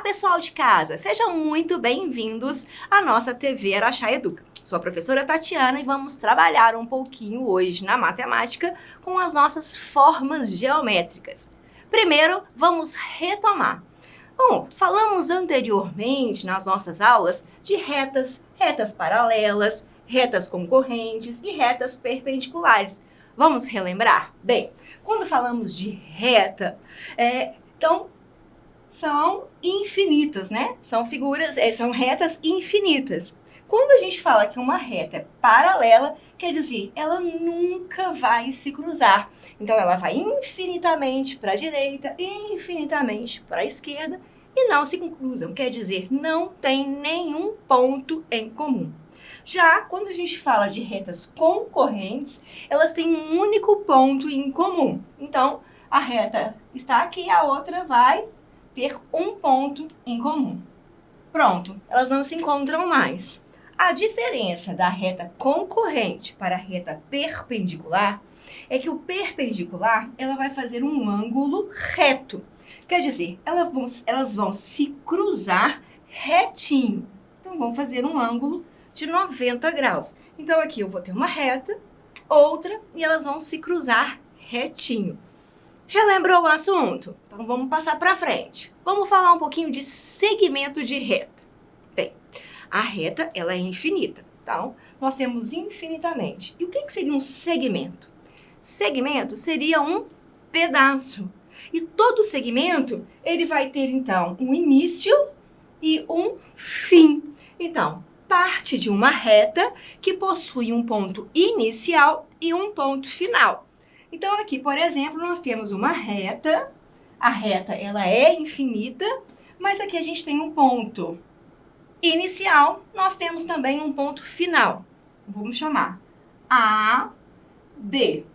pessoal de casa! Sejam muito bem-vindos à nossa TV Araxá Educa. Sou a professora Tatiana e vamos trabalhar um pouquinho hoje na matemática com as nossas formas geométricas. Primeiro, vamos retomar. Bom, falamos anteriormente nas nossas aulas de retas, retas paralelas, retas concorrentes e retas perpendiculares. Vamos relembrar? Bem, quando falamos de reta, então são infinitas, né? São figuras, são retas infinitas. Quando a gente fala que uma reta é paralela, quer dizer, ela nunca vai se cruzar. Então, ela vai infinitamente para a direita e infinitamente para a esquerda e não se cruzam. Quer dizer, não tem nenhum ponto em comum. Já quando a gente fala de retas concorrentes, elas têm um único ponto em comum. Então, a reta está aqui, a outra vai ter um ponto em comum. Pronto, elas não se encontram mais. A diferença da reta concorrente para a reta perpendicular é que o perpendicular ela vai fazer um ângulo reto. Quer dizer, elas vão se cruzar retinho. Então, vão fazer um ângulo de 90 graus. Então, aqui eu vou ter uma reta, outra, e elas vão se cruzar retinho. Relembrou o assunto? Então, vamos passar para frente. Vamos falar um pouquinho de segmento de reta. Bem, a reta, ela é infinita. Então, nós temos infinitamente. E o que seria um segmento? Segmento seria um pedaço. E todo segmento, ele vai ter, então, um início e um fim. Então, parte de uma reta que possui um ponto inicial e um ponto final. Então, aqui, por exemplo, nós temos uma reta. A reta, ela é infinita, mas aqui a gente tem um ponto inicial. Nós temos também um ponto final. Vamos chamar A, B.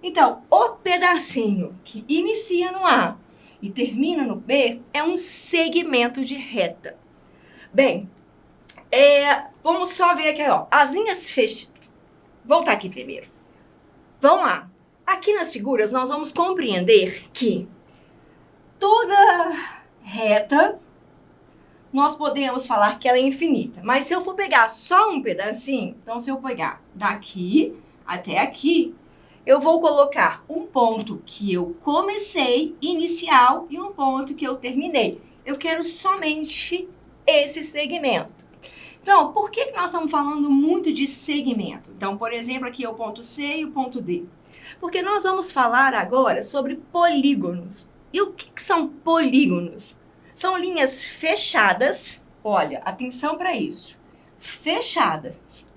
Então, o pedacinho que inicia no A e termina no B é um segmento de reta. Bem, vamos só ver aqui, ó, as linhas fechadas. Voltar aqui primeiro. Vamos lá. Aqui nas figuras, nós vamos compreender que toda reta, nós podemos falar que ela é infinita. Mas se eu for pegar só um pedacinho, então se eu pegar daqui até aqui, eu vou colocar um ponto que eu comecei, inicial, e um ponto que eu terminei. Eu quero somente esse segmento. Então, por que nós estamos falando muito de segmento? Então, por exemplo, aqui é o ponto C e o ponto D. Porque nós vamos falar agora sobre polígonos. E o que são polígonos? São linhas fechadas, olha, atenção para isso, fechadas,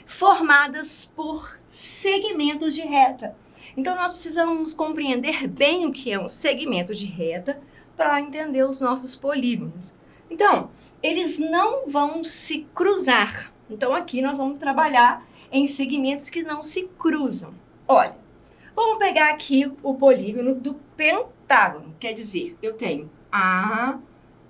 formadas por segmentos de reta. Então, nós precisamos compreender bem o que é um segmento de reta para entender os nossos polígonos. Então, eles não vão se cruzar. Então, aqui nós vamos trabalhar em segmentos que não se cruzam. Olha, vamos pegar aqui o polígono do pentágono. Quer dizer, eu tenho A,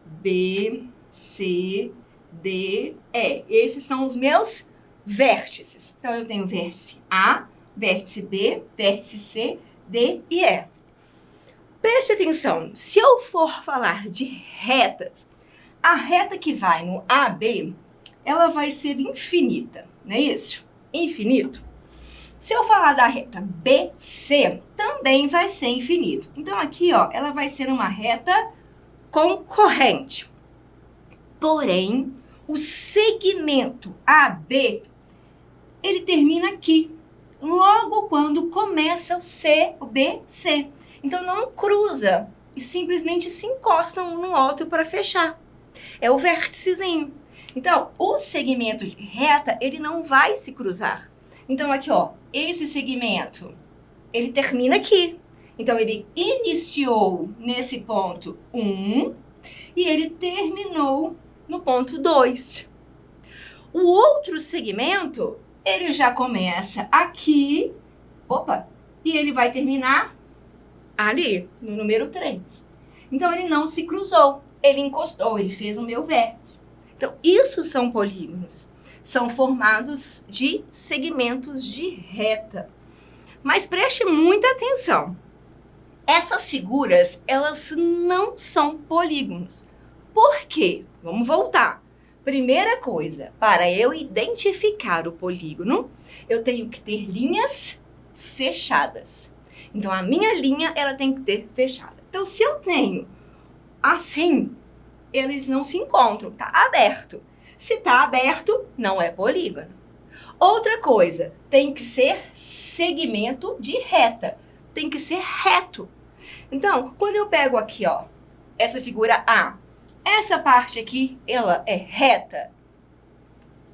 B, C, D, E. Esses são os meus vértices. Então, eu tenho vértice A, vértice B, vértice C, D e E. Preste atenção, se eu for falar de retas, a reta que vai no AB, ela vai ser infinita, não é isso? Infinito. Se eu falar da reta BC, também vai ser infinito. Então, aqui, ó, ela vai ser uma reta concorrente. Porém, o segmento AB, ele termina aqui, logo quando começa o BC. Então, não cruza e simplesmente se encostam um no outro para fechar. É o vérticezinho. Então, o segmento de reta, ele não vai se cruzar. Então, aqui, ó, esse segmento, ele termina aqui. Então, ele iniciou nesse ponto 1 e ele terminou no ponto 2. O outro segmento, ele já começa aqui, e ele vai terminar ali, no número 3. Então, ele não se cruzou, ele encostou, ele fez o meu vértice. Então, isso são polígonos. São formados de segmentos de reta. Mas preste muita atenção. Essas figuras, elas não são polígonos. Por quê? Vamos voltar. Primeira coisa, para eu identificar o polígono, eu tenho que ter linhas fechadas. Então, a minha linha, ela tem que ter fechada. Então, se eu tenho assim, eles não se encontram, tá aberto. Se tá aberto, não é polígono. Outra coisa, tem que ser segmento de reta. Tem que ser reto. Então, quando eu pego aqui, ó, essa figura A, essa parte aqui, ela é reta?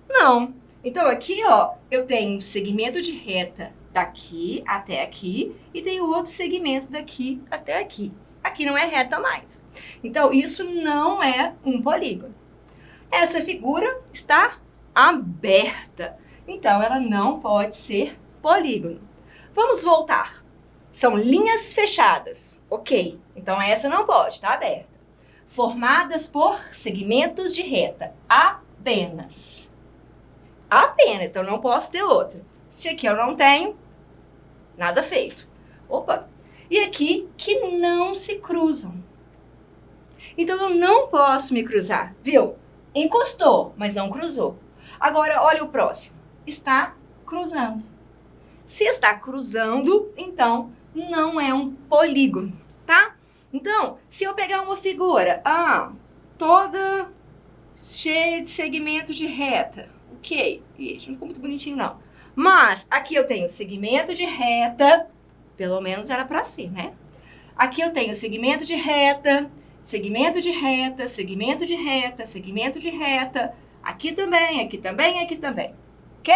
Não. Então, aqui, ó, eu tenho um segmento de reta daqui até aqui e tenho outro segmento daqui até aqui. Aqui não é reta mais. Então, isso não é um polígono. Essa figura está aberta. Então, ela não pode ser polígono. Vamos voltar. São linhas fechadas. Ok. Então, essa não pode, está aberta. Formadas por segmentos de reta. Apenas. Apenas. Então, não posso ter outra. Se aqui eu não tenho, nada feito. Opa! E aqui que não se cruzam. Então, eu não posso me cruzar. Viu? Encostou, mas não cruzou. Agora, olha o próximo. Está cruzando. Se está cruzando, então, não é um polígono, tá? Então, se eu pegar uma figura, toda cheia de segmentos de reta. Ok. Ixi, não ficou muito bonitinho, não. Mas, aqui eu tenho segmento de reta. Pelo menos era para ser, né? Aqui eu tenho segmento de reta, segmento de reta, segmento de reta, segmento de reta. Aqui também, aqui também, aqui também. Ok?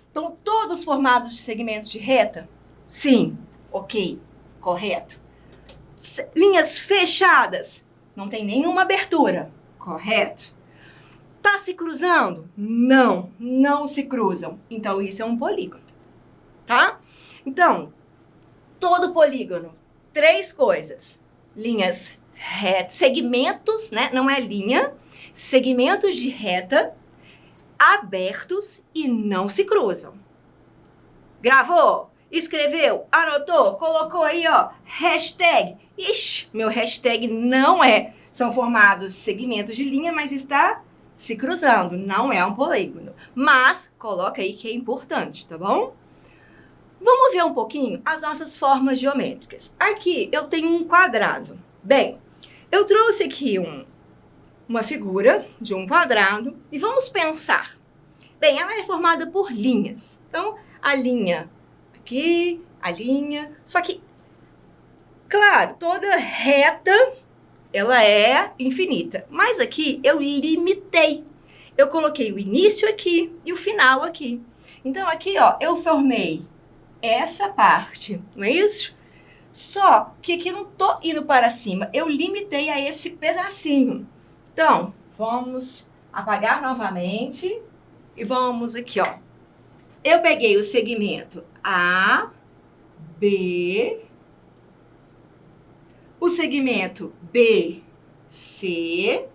Então, todos formados de segmentos de reta? Sim. Ok. Correto. Linhas fechadas? Não tem nenhuma abertura. Correto. Tá se cruzando? Não, não se cruzam. Então, isso é um polígono. Tá? Então, todo polígono, 3 coisas. Linhas retas, segmentos, né? Não é linha. Segmentos de reta, abertos e não se cruzam. Gravou? Escreveu? Anotou? Colocou aí, ó, hashtag. Ixi, meu hashtag não é. São formados segmentos de linha, mas está se cruzando. Não é um polígono. Mas, coloca aí que é importante, tá bom? Vamos ver um pouquinho as nossas formas geométricas. Aqui eu tenho um quadrado. Bem, eu trouxe aqui uma figura de um quadrado e vamos pensar. Bem, ela é formada por linhas. Então, a linha aqui, a linha... Só que, claro, toda reta, ela é infinita. Mas aqui eu limitei. Eu coloquei o início aqui e o final aqui. Então, aqui, ó, eu formei essa parte, não é isso? Só que aqui eu não tô indo para cima, eu limitei a esse pedacinho. Então, vamos apagar novamente e vamos aqui, ó. Eu peguei o segmento A, B, o segmento B, C,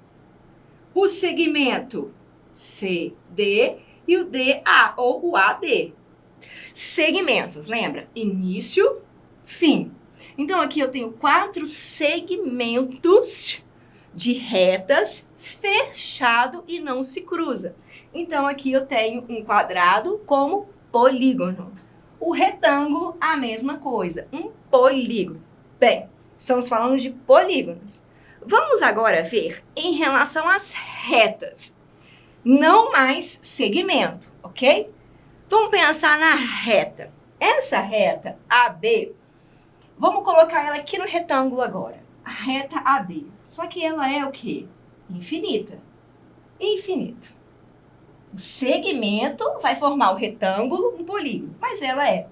o segmento C, D e o D, A, ou o AD. Segmentos, lembra? Início, fim. Então, aqui eu tenho 4 segmentos de retas fechado e não se cruza. Então, aqui eu tenho um quadrado como polígono. O retângulo, a mesma coisa, um polígono. Bem, estamos falando de polígonos. Vamos agora ver em relação às retas. Não mais segmento, ok? Vamos pensar na reta. Essa reta AB, vamos colocar ela aqui no retângulo agora. A reta AB. Só que ela é o quê? Infinita. Infinito. O segmento vai formar o retângulo, um polígono. Mas ela é.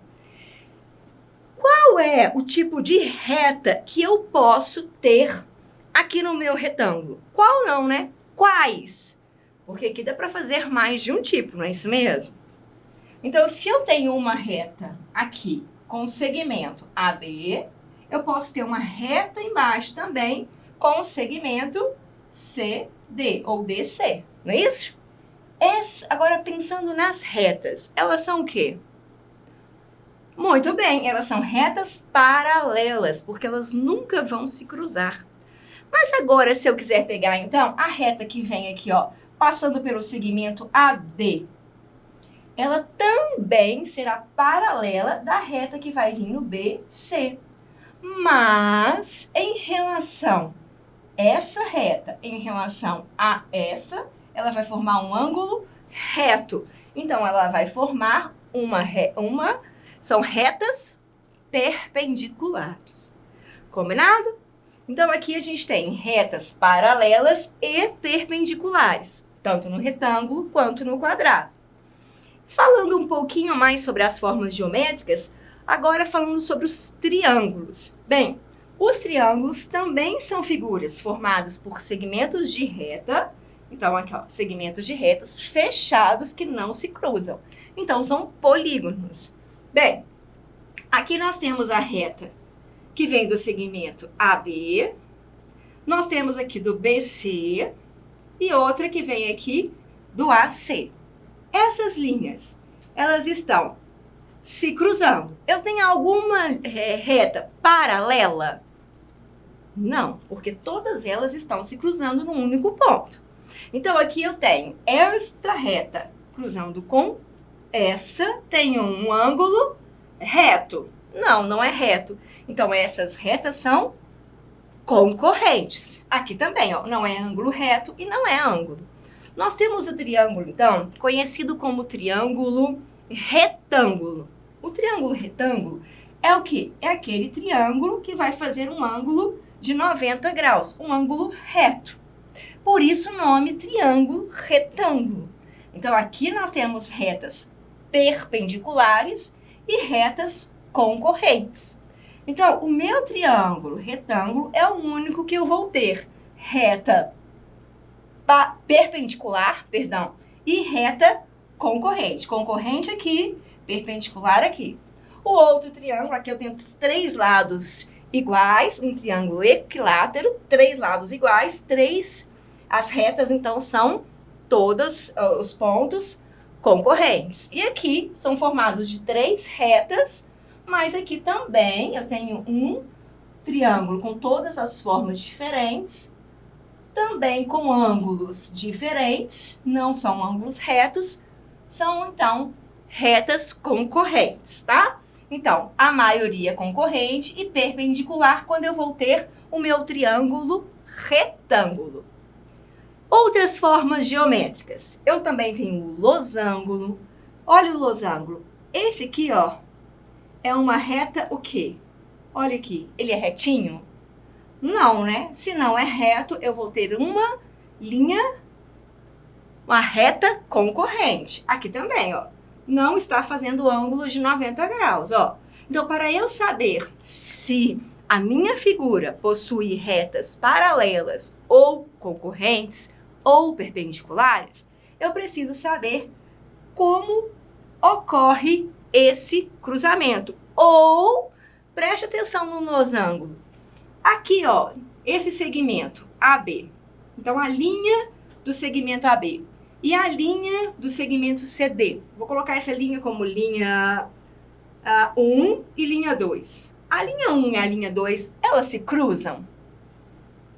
Qual é o tipo de reta que eu posso ter aqui no meu retângulo? Qual não, né? Quais? Porque aqui dá para fazer mais de um tipo, não é isso mesmo? Então, se eu tenho uma reta aqui com segmento AB, eu posso ter uma reta embaixo também com segmento CD ou DC, não é isso? Agora, pensando nas retas, elas são o quê? Muito bem, elas são retas paralelas, porque elas nunca vão se cruzar. Mas agora, se eu quiser pegar, então, a reta que vem aqui, ó, passando pelo segmento AD, ela também será paralela da reta que vai vir no BC. Mas, em relação essa reta em relação a essa, ela vai formar um ângulo reto. Então, ela vai formar são retas perpendiculares. Combinado? Então, aqui a gente tem retas paralelas e perpendiculares, tanto no retângulo quanto no quadrado. Falando um pouquinho mais sobre as formas geométricas, agora falando sobre os triângulos. Bem, os triângulos também são figuras formadas por segmentos de reta. Então, aqui, ó, segmentos de retas fechados que não se cruzam. Então, são polígonos. Bem, aqui nós temos a reta que vem do segmento AB. Nós temos aqui do BC e outra que vem aqui do AC. Essas linhas, elas estão se cruzando. Eu tenho alguma reta paralela? Não, porque todas elas estão se cruzando num único ponto. Então, aqui eu tenho esta reta cruzando com essa, tenho um ângulo reto. Não, não é reto. Então, essas retas são concorrentes. Aqui também, ó, não é ângulo reto e não é ângulo. Nós temos o triângulo, então, conhecido como triângulo retângulo. O triângulo retângulo é o quê? É aquele triângulo que vai fazer um ângulo de 90 graus, um ângulo reto. Por isso o nome triângulo retângulo. Então, aqui nós temos retas perpendiculares e retas concorrentes. Então, o meu triângulo retângulo é o único que eu vou ter reta perpendicular, e reta concorrente. Concorrente aqui, perpendicular aqui. O outro triângulo, aqui eu tenho 3 lados iguais, um triângulo equilátero, 3 lados iguais, as retas, então, são todos os pontos concorrentes. E aqui são formados de 3 retas, mas aqui também eu tenho um triângulo com todas as formas diferentes, também com ângulos diferentes, não são ângulos retos, são, então, retas concorrentes, tá? Então, a maioria é concorrente e perpendicular quando eu vou ter o meu triângulo retângulo. Outras formas geométricas. Eu também tenho o losango. Olha o losango. Esse aqui, ó, é uma reta o quê? Olha aqui, ele é retinho? Não, né? Se não é reto, eu vou ter uma reta concorrente. Aqui também, ó. Não está fazendo ângulo de 90 graus, ó. Então, para eu saber se a minha figura possui retas paralelas ou concorrentes ou perpendiculares, eu preciso saber como ocorre esse cruzamento. Ou, preste atenção no losango. Aqui, ó, esse segmento AB. Então, a linha do segmento AB e a linha do segmento CD. Vou colocar essa linha como linha 1 e linha 2. A linha 1 e a linha 2, elas se cruzam?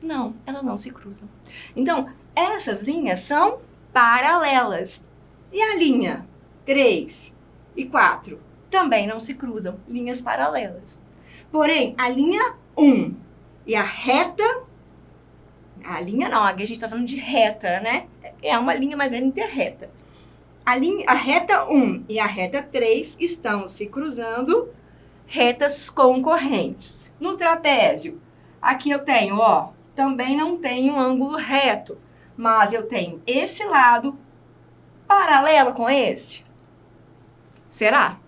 Não, elas não se cruzam. Então, essas linhas são paralelas. E a linha 3 e 4 também não se cruzam, linhas paralelas. Porém, a linha 1 e a reta, a linha não, aqui a gente está falando de reta, né? É uma linha, mas é interreta. A reta 1 e a reta 3 estão se cruzando, retas concorrentes. No trapézio, aqui eu tenho, ó, também não tenho ângulo reto, mas eu tenho esse lado paralelo com esse. Será?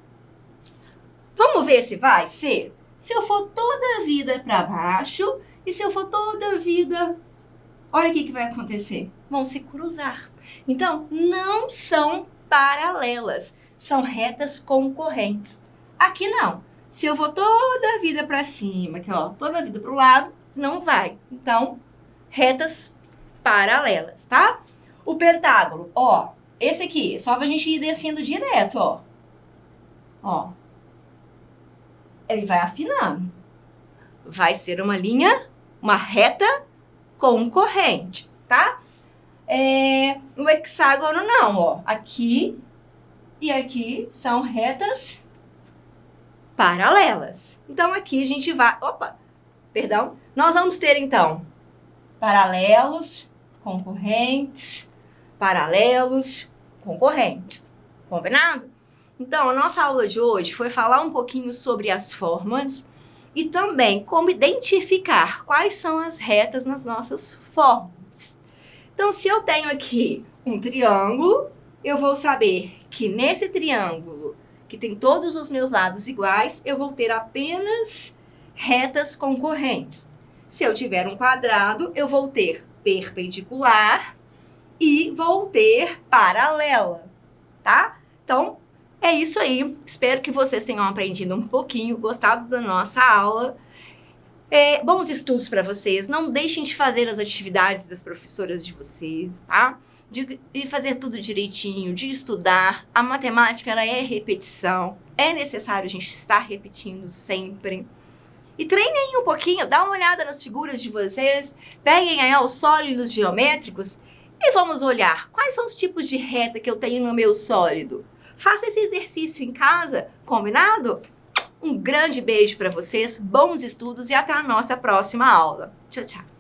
Vamos ver se vai ser? Se eu for toda a vida para baixo e se eu for toda a vida... Olha o que vai acontecer. Vão se cruzar. Então, não são paralelas. São retas concorrentes. Aqui não. Se eu vou toda a vida para cima, aqui, ó, toda a vida para o lado, não vai. Então, retas paralelas, tá? O pentágono, ó, esse aqui, é só a gente ir descendo direto, ó. Ó. Ele vai afinando. Vai ser uma linha, uma reta concorrente, tá? No hexágono não, ó. Aqui e aqui são retas paralelas. Então, aqui a gente vai... Nós vamos ter, então, paralelos, concorrentes, paralelos, concorrentes. Combinado? Então, a nossa aula de hoje foi falar um pouquinho sobre as formas e também como identificar quais são as retas nas nossas formas. Então, se eu tenho aqui um triângulo, eu vou saber que nesse triângulo, que tem todos os meus lados iguais, eu vou ter apenas retas concorrentes. Se eu tiver um quadrado, eu vou ter perpendicular e vou ter paralela, tá? Então, é isso aí. Espero que vocês tenham aprendido um pouquinho, gostado da nossa aula. Bons estudos para vocês. Não deixem de fazer as atividades das professoras de vocês, tá? De fazer tudo direitinho, de estudar. A matemática, ela é repetição. É necessário a gente estar repetindo sempre. E treinem um pouquinho, dá uma olhada nas figuras de vocês, peguem aí os sólidos geométricos e vamos olhar quais são os tipos de reta que eu tenho no meu sólido. Faça esse exercício em casa, combinado? Um grande beijo para vocês, bons estudos e até a nossa próxima aula. Tchau, tchau!